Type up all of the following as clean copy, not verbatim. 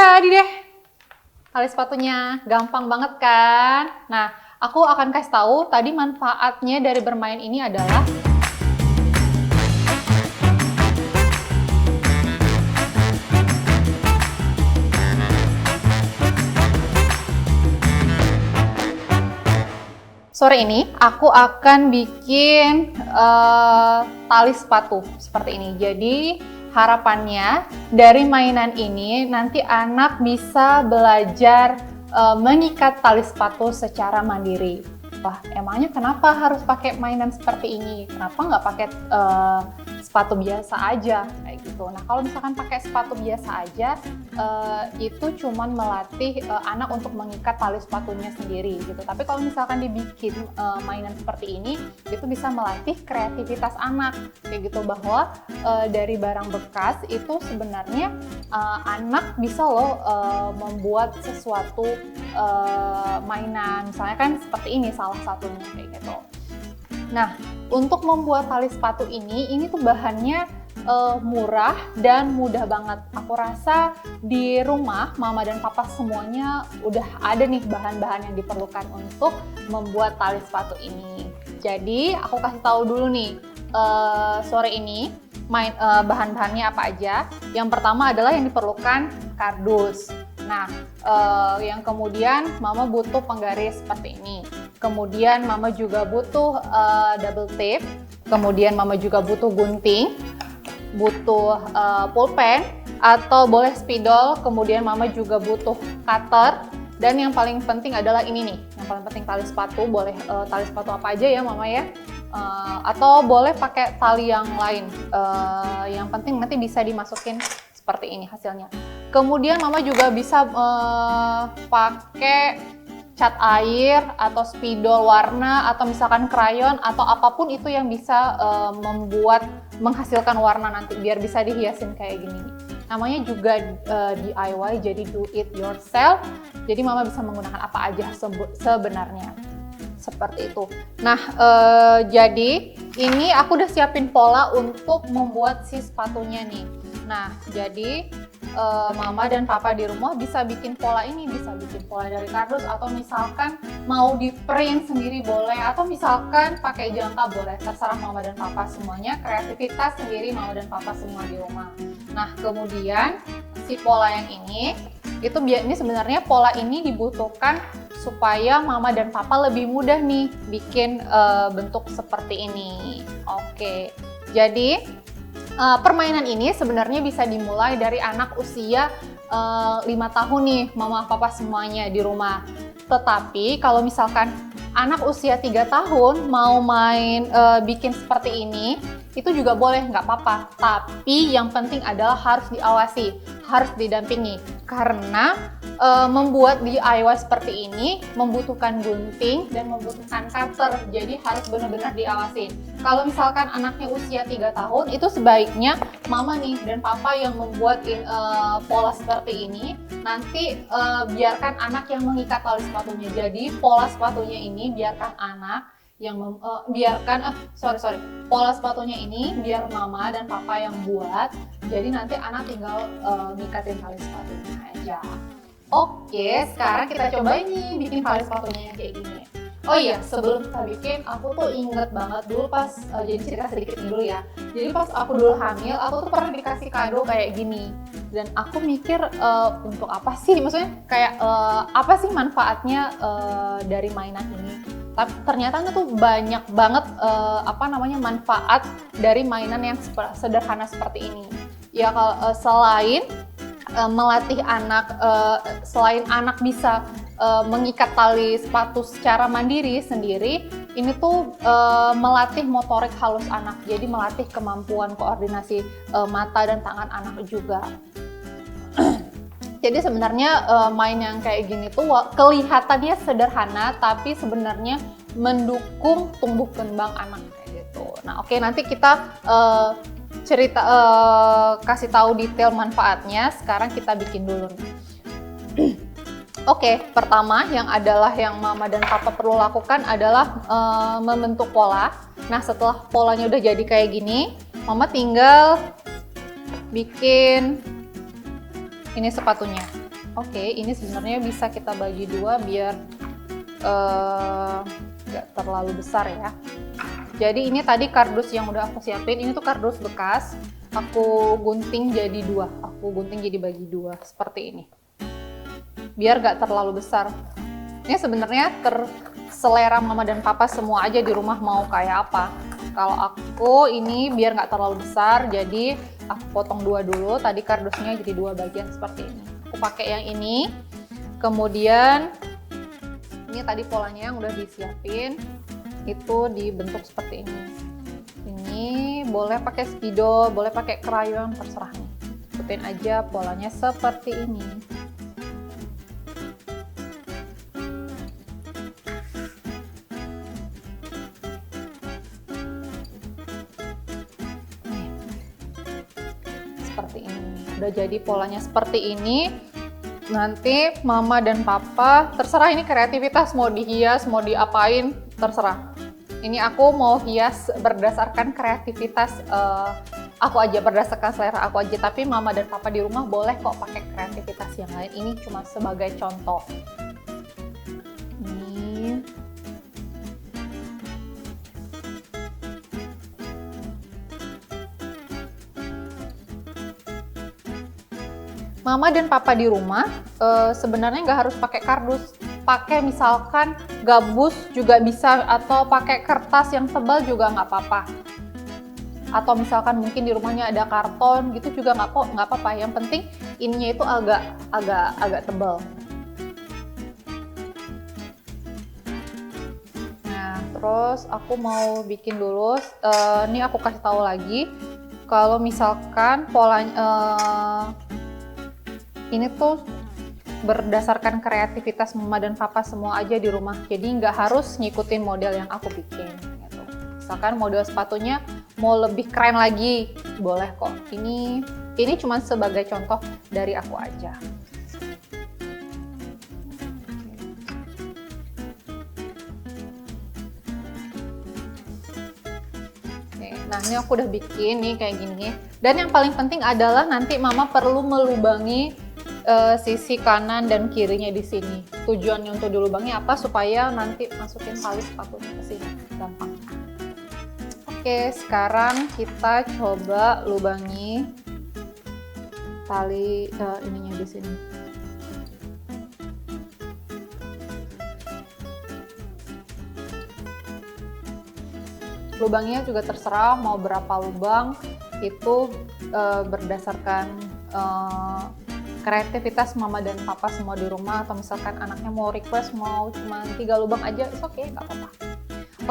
Jadi deh, tali sepatunya gampang banget kan? Nah, aku akan kasih tahu tadi manfaatnya dari bermain ini adalah sore ini aku akan bikin tali sepatu seperti ini. Jadi harapannya dari mainan ini nanti anak bisa belajar mengikat tali sepatu secara mandiri. Wah, emangnya kenapa harus pakai mainan seperti ini? Kenapa nggak pakai sepatu biasa aja kayak gitu? Nah, kalau misalkan pakai sepatu biasa aja, itu cuman melatih anak untuk mengikat tali sepatunya sendiri gitu. Tapi kalau misalkan dibikin mainan seperti ini, itu bisa melatih kreativitas anak kayak gitu, bahwa dari barang bekas itu sebenarnya anak bisa loh membuat sesuatu mainan, misalnya kan seperti ini salah satunya kayak gitu. Nah, untuk membuat tali sepatu ini tuh bahannya murah dan mudah banget. Aku rasa di rumah mama dan papa semuanya udah ada nih bahan-bahan yang diperlukan untuk membuat tali sepatu ini. Jadi aku kasih tahu dulu nih sore ini bahan-bahannya apa aja. Yang pertama adalah yang diperlukan kardus. Nah, yang kemudian mama butuh penggaris seperti ini. Kemudian mama juga butuh double tape. Kemudian mama juga butuh gunting, butuh pulpen atau boleh spidol. Kemudian mama juga butuh cutter. Dan yang paling penting adalah ini nih. Yang paling penting tali sepatu. Boleh tali sepatu apa aja ya mama ya. Atau boleh pakai tali yang lain. Yang penting nanti bisa dimasukin seperti ini hasilnya. Kemudian mama juga bisa pakai cat air atau spidol warna atau misalkan krayon atau apapun itu yang bisa menghasilkan warna nanti biar bisa dihiasin kayak gini nih. Namanya juga DIY, jadi do it yourself. Jadi mama bisa menggunakan apa aja sebenarnya. Seperti itu. Nah, jadi ini aku udah siapin pola untuk membuat si sepatunya nih. Nah, jadi mama dan papa di rumah bisa bikin pola ini, bisa bikin pola dari kardus atau misalkan mau di print sendiri boleh, atau misalkan pakai jangka boleh, terserah mama dan papa semuanya, kreativitas sendiri mama dan papa semua di rumah. Nah, kemudian si pola yang ini sebenarnya pola ini dibutuhkan supaya mama dan papa lebih mudah nih bikin bentuk seperti ini. Oke, jadi permainan ini sebenarnya bisa dimulai dari anak usia 5 tahun nih, mama papa semuanya di rumah. Tetapi kalau misalkan anak usia 3 tahun mau main bikin seperti ini, itu juga boleh, nggak apa-apa. Tapi yang penting adalah harus diawasi, harus didampingi. Karena membuat DIY seperti ini membutuhkan gunting dan membutuhkan cutter, jadi harus benar-benar diawasin. Kalau misalkan anaknya usia 3 tahun, itu sebaiknya mama nih dan papa yang membuat pola seperti ini. Nanti biarkan anak yang mengikat tali sepatunya. Jadi pola sepatunya ini biarkan anak yang pola sepatunya ini biar mama dan papa yang buat. Jadi nanti anak tinggal ngikatin tali sepatunya aja. Oke, sekarang kita coba nih bikin tali sepatunya yang kayak gini. Oh iya, sebelum kita bikin, aku tuh inget banget dulu pas, jadi cerita sedikit dulu ya. Jadi pas aku dulu hamil, aku tuh pernah dikasih kado kayak gini. Dan aku mikir, untuk apa sih? Maksudnya kayak, apa sih manfaatnya dari mainan ini? Tapi ternyata tuh banyak banget manfaat dari mainan yang sederhana seperti ini. Ya kalau selain melatih anak, selain anak bisa mengikat tali sepatu secara mandiri sendiri, ini tuh melatih motorik halus anak, jadi melatih kemampuan koordinasi mata dan tangan anak juga. Jadi sebenarnya main yang kayak gini tuh kelihatannya sederhana, tapi sebenarnya mendukung tumbuh kembang anak kayak gitu. Nah, oke, nanti kita kasih tahu detail manfaatnya. Sekarang kita bikin dulu nih. Oke, pertama yang mama dan papa perlu lakukan adalah membentuk pola. Nah, setelah polanya udah jadi kayak gini, mama tinggal bikin ini sepatunya. Oke, ini sebenarnya bisa kita bagi dua biar nggak terlalu besar ya. Jadi ini tadi kardus yang udah aku siapin, ini tuh kardus bekas. Aku gunting jadi dua, aku gunting jadi bagi dua seperti ini. Biar nggak terlalu besar. Ini sebenarnya terselera mama dan papa semua aja di rumah mau kayak apa. Kalau aku ini biar nggak terlalu besar, jadi aku potong dua dulu. Tadi kardusnya jadi dua bagian seperti ini. Aku pakai yang ini, kemudian ini tadi polanya yang udah disiapin, itu dibentuk seperti ini. Ini boleh pakai spidol, boleh pakai krayon, terserah nih. Ikutin aja polanya seperti ini. Seperti ini. Udah jadi polanya seperti ini. Nanti mama dan papa terserah, ini kreativitas, mau dihias, mau diapain, terserah. Ini aku mau hias berdasarkan kreativitas aku aja, berdasarkan selera aku aja. Tapi mama dan papa di rumah boleh kok pakai kreativitas yang lain. Ini cuma sebagai contoh. Mama dan papa di rumah sebenarnya nggak harus pakai kardus, pakai misalkan gabus juga bisa, atau pakai kertas yang tebal juga nggak apa-apa. Atau misalkan mungkin di rumahnya ada karton gitu juga nggak apa-apa. Yang penting ininya itu agak tebal. Nah, terus aku mau bikin dulu. Ini aku kasih tahu lagi, kalau misalkan polanya ini tuh berdasarkan kreativitas mama dan papa semua aja di rumah. Jadi nggak harus ngikutin model yang aku bikin. Gitu. Misalkan model sepatunya mau lebih keren lagi, boleh kok. Ini cuma sebagai contoh dari aku aja. Oke, nah ini aku udah bikin nih kayak gini. Dan yang paling penting adalah nanti mama perlu melubangi sisi kanan dan kirinya di sini. Tujuannya untuk dilubangi apa? Supaya nanti masukin tali sepatunya ke sini, gampang. Oke, sekarang kita coba lubangi tali ininya di sini. Lubangnya juga terserah mau berapa lubang, itu berdasarkan kreativitas mama dan papa semua di rumah. Atau misalkan anaknya mau request mau cuma 3 lubang aja, it's okay, nggak apa-apa.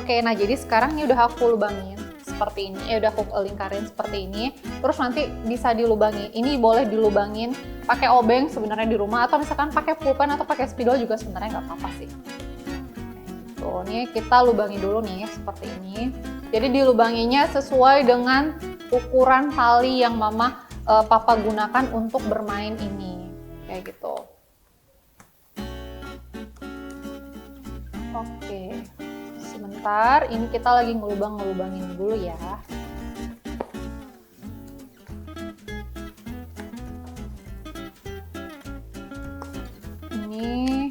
Oke, nah jadi sekarang ini udah aku lubangin seperti ini, udah aku lingkarin seperti ini. Terus nanti bisa dilubangi. Ini boleh dilubangin pakai obeng sebenarnya di rumah, atau misalkan pakai pulpen atau pakai spidol juga sebenarnya nggak apa-apa sih. Tuh, ini kita lubangi dulu nih seperti ini. Jadi dilubanginya sesuai dengan ukuran tali yang mama papa gunakan untuk bermain ini, kayak gitu. Oke, sebentar, ini kita lagi ngelubangin dulu ya. Ini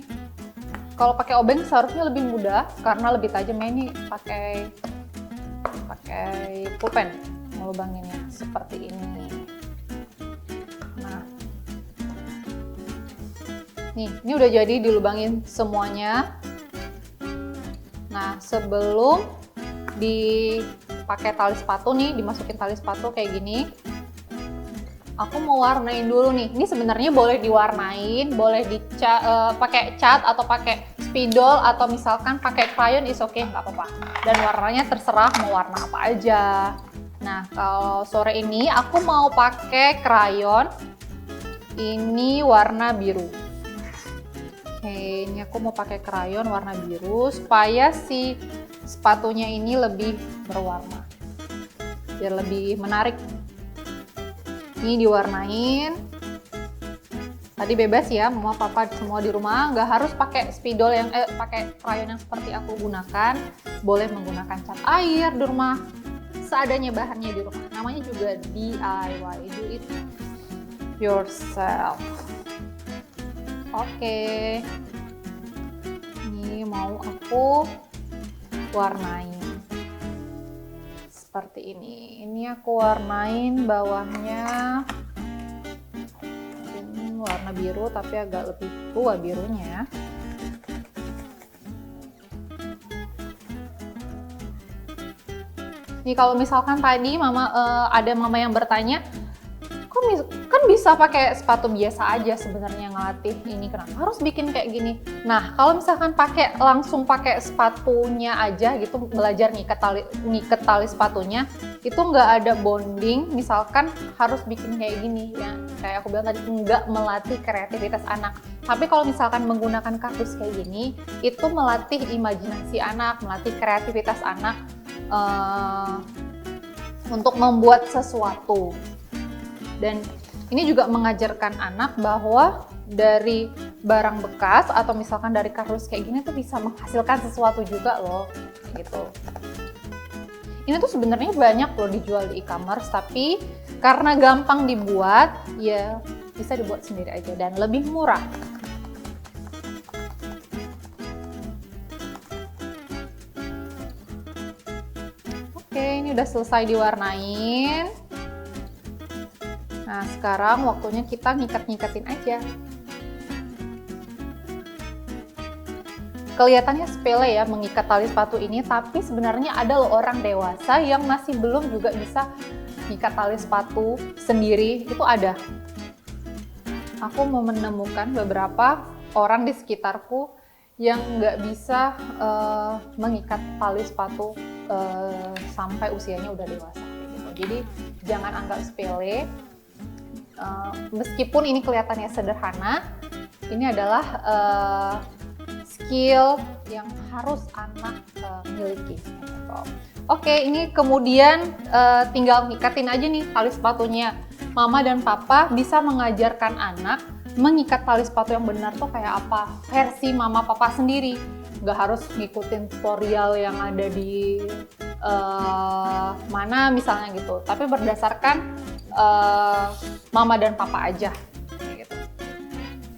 kalau pakai obeng seharusnya lebih mudah karena lebih tajamnya. Ini pakai pulpen ngelubanginnya seperti ini. Ini udah jadi dilubangin semuanya. Nah, sebelum dipakai tali sepatu nih, dimasukin tali sepatu kayak gini, aku mau warnain dulu nih. Ini sebenarnya boleh diwarnain, boleh pakai cat atau pakai spidol, atau misalkan pakai krayon, is okay, nggak apa-apa. Dan warnanya terserah mau warna apa aja. Nah, kalau sore ini aku mau pakai krayon. Ini warna biru. Oke, ini aku mau pakai krayon warna biru supaya si sepatunya ini lebih berwarna, biar lebih menarik. Ini diwarnain. Tadi bebas ya, mama papa semua di rumah, nggak harus pakai spidol pakai krayon yang seperti aku gunakan. Boleh menggunakan cat air di rumah, seadanya bahannya di rumah. Namanya juga DIY, do it yourself. Oke, ini mau aku warnain seperti ini. Ini aku warnain bawahnya ini warna biru tapi agak lebih tua birunya. Nih kalau misalkan tadi ada mama yang bertanya, kan bisa pakai sepatu biasa aja sebenarnya ngelatih ini, kenapa harus bikin kayak gini? Nah kalau misalkan langsung pakai sepatunya aja gitu, belajar ngiket tali sepatunya, itu nggak ada bonding, misalkan harus bikin kayak gini ya, kayak aku bilang tadi, nggak melatih kreativitas anak. Tapi kalau misalkan menggunakan kardus kayak gini, itu melatih imajinasi anak, melatih kreativitas anak untuk membuat sesuatu. Dan ini juga mengajarkan anak bahwa dari barang bekas atau misalkan dari kardus kayak gini tuh bisa menghasilkan sesuatu juga loh, gitu. Ini tuh sebenarnya banyak loh dijual di e-commerce, tapi karena gampang dibuat, ya bisa dibuat sendiri aja dan lebih murah. Oke, ini udah selesai diwarnain. Nah, sekarang waktunya kita ngikat-ngikatin aja. Kelihatannya sepele ya mengikat tali sepatu ini, tapi sebenarnya ada loh orang dewasa yang masih belum juga bisa ngikat tali sepatu sendiri, itu ada. Aku mau menemukan beberapa orang di sekitarku yang nggak bisa mengikat tali sepatu sampai usianya udah dewasa. Gitu. Jadi jangan anggap sepele. Meskipun ini kelihatannya sederhana, ini adalah skill yang harus anak miliki. Oke, ini kemudian tinggal ngikatin aja nih tali sepatunya. Mama dan papa bisa mengajarkan anak mengikat tali sepatu yang benar tuh kayak apa, versi mama papa sendiri. Nggak harus ngikutin tutorial yang ada di mana misalnya gitu, tapi berdasarkan mama dan papa aja gitu.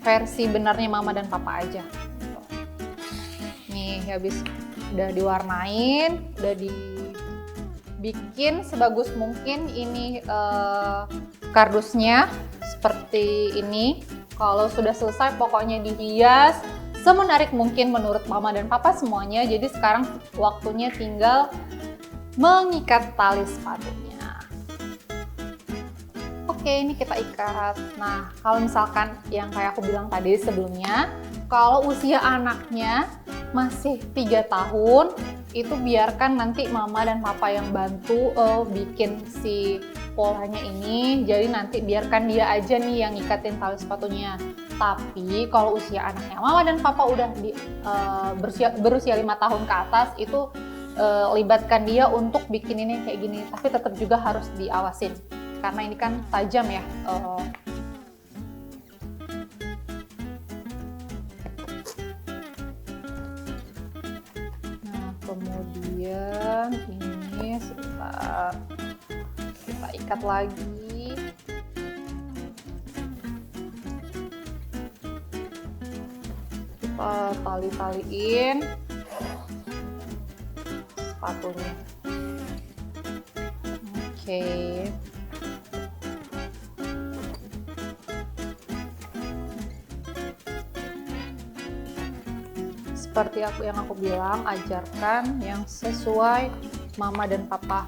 Versi benarnya mama dan papa aja gitu. Nih habis udah diwarnain, udah dibikin sebagus mungkin ini kardusnya seperti ini. Kalau sudah selesai pokoknya dihias semenarik mungkin menurut mama dan papa semuanya. Jadi sekarang waktunya tinggal mengikat tali sepatunya. Oke, ini kita ikat. Nah, kalau misalkan yang kayak aku bilang tadi sebelumnya, kalau usia anaknya masih 3 tahun, itu biarkan nanti mama dan papa yang bantu bikin si polanya ini. Jadi nanti biarkan dia aja nih yang ngikatin tali sepatunya. Tapi kalau usia anaknya mama dan papa udah berusia 5 tahun ke atas, itu libatkan dia untuk bikin ini kayak gini. Tapi tetap juga harus diawasin. Karena ini kan tajam ya. Nah, kemudian ini sebentar kita ikat lagi. Kita tali-taliin sepatunya. Oke. Seperti yang aku bilang, ajarkan yang sesuai mama dan papa.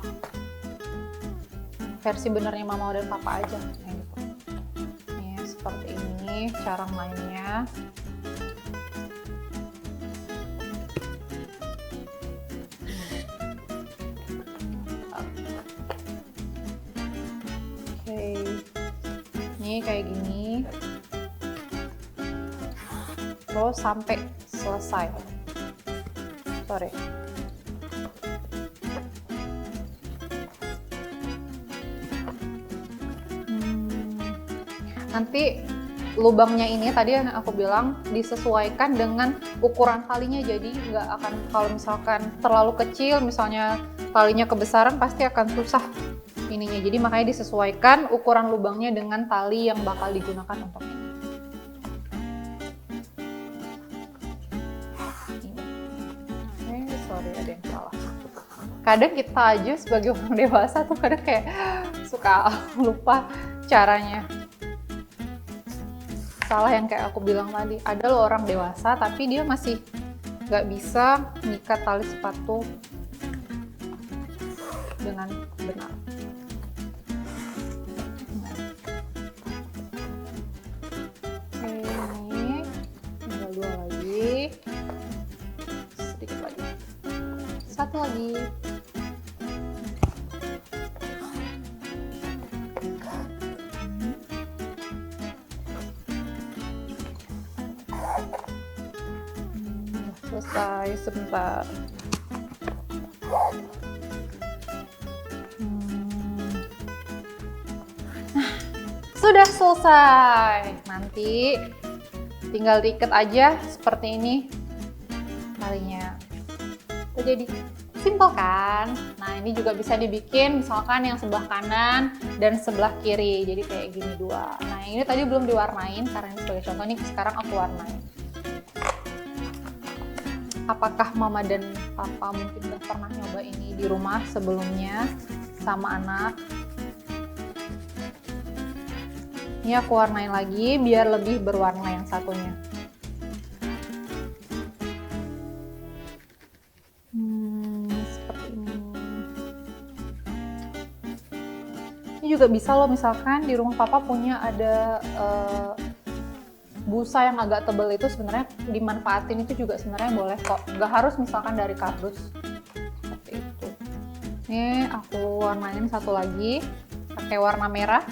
Versi benernya mama dan papa aja. Gitu. Nih, seperti ini cara mainnya. Oke. Nih kayak gini. Terus sampai selesai. Sorry. Nanti lubangnya ini tadi yang aku bilang disesuaikan dengan ukuran talinya, jadi nggak akan, kalau misalkan terlalu kecil misalnya talinya kebesaran pasti akan susah ininya. Jadi makanya disesuaikan ukuran lubangnya dengan tali yang bakal digunakan untuk ini. kadang kita aja sebagai orang dewasa tuh kadang kayak suka lupa caranya. Salah yang kayak aku bilang tadi, ada loh orang dewasa tapi dia masih nggak bisa ngikat tali sepatu dengan benar. Oke, ini tinggal 2 lagi, sedikit lagi, 1 lagi. Selesai, sebentar. Nah, sudah selesai. Nanti tinggal diikat aja seperti ini talinya. Itu jadi simpel kan? Nah, ini juga bisa dibikin misalkan yang sebelah kanan dan sebelah kiri. Jadi kayak gini 2. Nah, ini tadi belum diwarnain karena ini sebagai contoh, nih sekarang aku warnain. Apakah mama dan papa mungkin udah pernah nyoba ini di rumah sebelumnya sama anak? Ini aku warnain lagi biar lebih berwarna yang satunya. Seperti ini. Ini juga bisa loh, misalkan di rumah papa punya ada busa yang agak tebal, itu sebenarnya dimanfaatin, itu juga sebenarnya boleh kok, nggak harus misalkan dari kardus seperti itu. Ini aku warnain satu lagi pakai warna merah.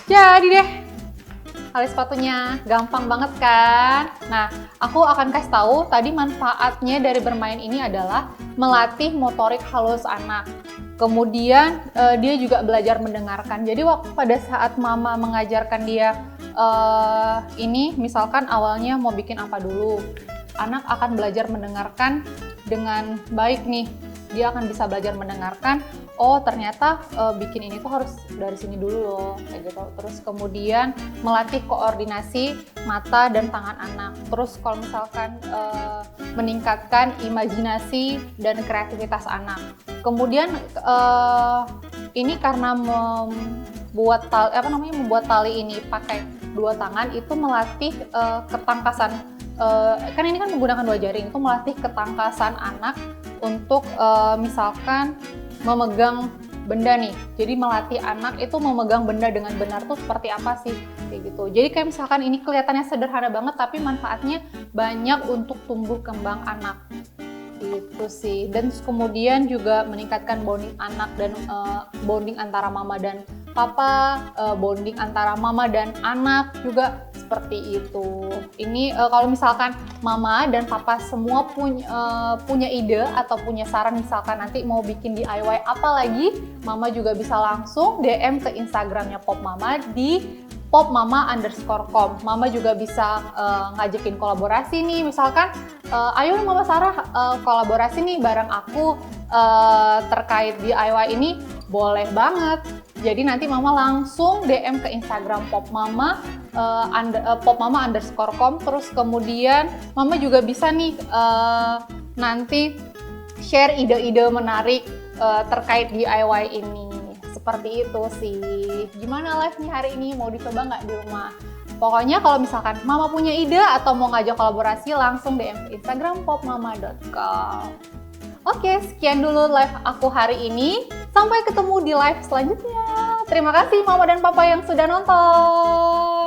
Jadi deh tali sepatunya, gampang banget kan? Nah, aku akan kasih tahu tadi manfaatnya dari bermain ini adalah melatih motorik halus anak. Kemudian dia juga belajar mendengarkan. Jadi waktu pada saat mama mengajarkan dia ini, misalkan awalnya mau bikin apa dulu, anak akan belajar mendengarkan dengan baik nih. Dia akan bisa belajar mendengarkan, oh ternyata bikin ini tuh harus dari sini dulu loh, kayak gitu. Terus kemudian melatih koordinasi mata dan tangan anak. Terus kalau misalkan meningkatkan imajinasi dan kreativitas anak. Kemudian ini karena membuat tali ini pakai 2 tangan itu melatih ketangkasan. Kan ini kan menggunakan 2 jari, itu melatih ketangkasan anak untuk misalkan memegang benda nih. Jadi melatih anak itu memegang benda dengan benar tuh seperti apa sih, kayak gitu. Jadi kayak misalkan ini kelihatannya sederhana banget tapi manfaatnya banyak untuk tumbuh kembang anak. Gitu sih. Dan kemudian juga meningkatkan bonding anak dan bonding antara mama dan papa, bonding antara mama dan anak juga seperti itu. Ini kalau misalkan mama dan papa semua punya ide atau punya saran, misalkan nanti mau bikin DIY apa lagi, mama juga bisa langsung DM ke Instagramnya Pop Mama di popmama_com. Mama juga bisa ngajakin kolaborasi nih, misalkan ayo Mama Sarah kolaborasi nih bareng aku terkait DIY ini, boleh banget. Jadi nanti Mama langsung DM ke Instagram popmama popmama_com. Terus kemudian Mama juga bisa nih nanti share ide-ide menarik terkait DIY ini. Seperti itu sih. Gimana live-nya hari ini? Mau dicoba nggak di rumah? Pokoknya kalau misalkan Mama punya ide atau mau ngajak kolaborasi, langsung DM ke Instagram popmama.com. Oke, sekian dulu live aku hari ini. Sampai ketemu di live selanjutnya. Terima kasih Mama dan Papa yang sudah nonton.